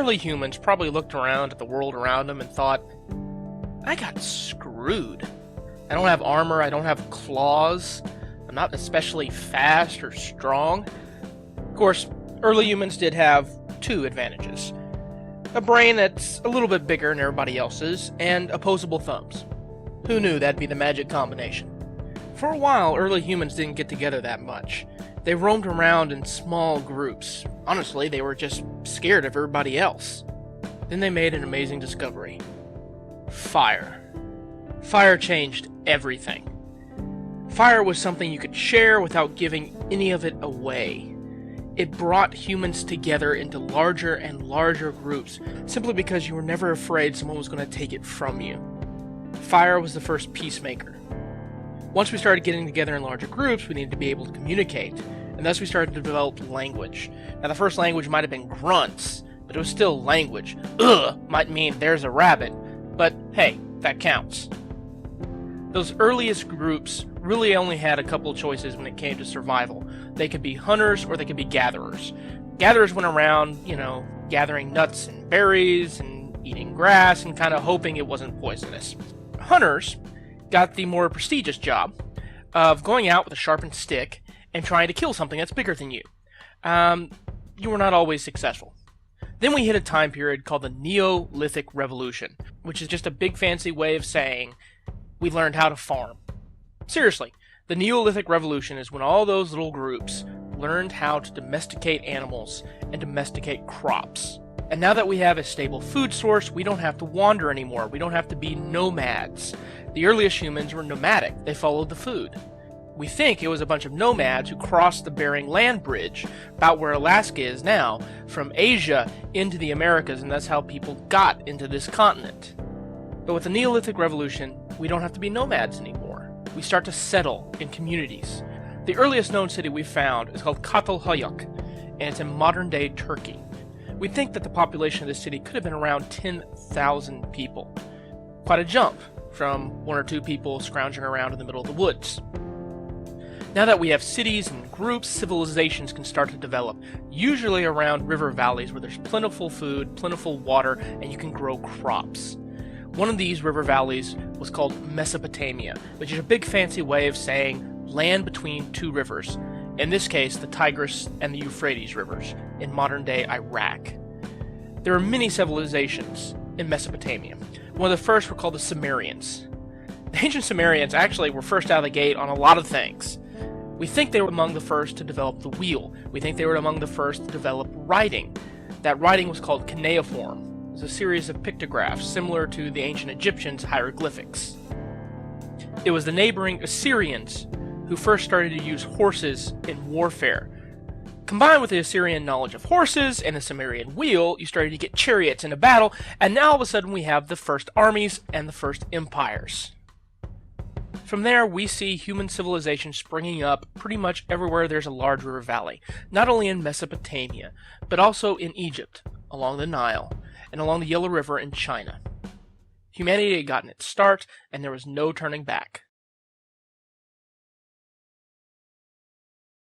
early humans probably looked around at the world around them and thought, I got screwed. I don't have armor, I don't have claws, I'm not especially fast or strong. Of course, early humans did have two advantages. A brain that's a little bit bigger than everybody else's, and opposable thumbs. Who knew that'd be the magic combination? For a while, early humans didn't get together that much. They roamed around in small groups. Honestly, they were just scared of everybody else. Then they made an amazing discovery. Fire. Fire changed everything. Fire was something you could share without giving any of it away. It brought humans together into larger and larger groups, simply because you were never afraid someone was going to take it from you. Fire was the first peacemaker. Once we started getting together in larger groups, we needed to be able to communicate, and thus we started to develop language. Now, the first language might have been grunts, but it was still language. Ugh might mean there's a rabbit, but hey, that counts. Those earliest groups really only had a couple choices when it came to survival. They could be hunters or they could be gatherers. Gatherers went around, gathering nuts and berries and eating grass and kind of hoping it wasn't poisonous. Hunters got the more prestigious job of going out with a sharpened stick and trying to kill something that's bigger than you. You were not always successful. Then we hit a time period called the Neolithic Revolution, which is just a big fancy way of saying we learned how to farm. Seriously, the Neolithic Revolution is when all those little groups learned how to domesticate animals and domesticate crops. And now that we have a stable food source, we don't have to wander anymore. We don't have to be nomads. The earliest humans were nomadic. They followed the food. We think it was a bunch of nomads who crossed the Bering Land Bridge, about where Alaska is now, from Asia into the Americas, and that's how people got into this continent. But with the Neolithic Revolution, we don't have to be nomads anymore. We start to settle in communities. The earliest known city we found is called Çatalhöyük, and it's in modern-day Turkey. We think that the population of this city could have been around 10,000 people. Quite a jump from one or two people scrounging around in the middle of the woods. Now that we have cities and groups, civilizations can start to develop, usually around river valleys where there's plentiful food, plentiful water, and you can grow crops. One of these river valleys was called Mesopotamia, which is a big fancy way of saying land between two rivers. In this case, the Tigris and the Euphrates rivers, in modern-day Iraq. There are many civilizations in Mesopotamia. One of the first were called the Sumerians. The ancient Sumerians actually were first out of the gate on a lot of things. We think they were among the first to develop the wheel. We think they were among the first to develop writing. That writing was called cuneiform. It was a series of pictographs similar to the ancient Egyptians' hieroglyphics. It was the neighboring Assyrians who first started to use horses in warfare. Combined with the Assyrian knowledge of horses and the Sumerian wheel, you started to get chariots in a battle, and now all of a sudden we have the first armies and the first empires. From there, we see human civilization springing up pretty much everywhere there's a large river valley, not only in Mesopotamia, but also in Egypt, along the Nile, and along the Yellow River in China. Humanity had gotten its start, and there was no turning back.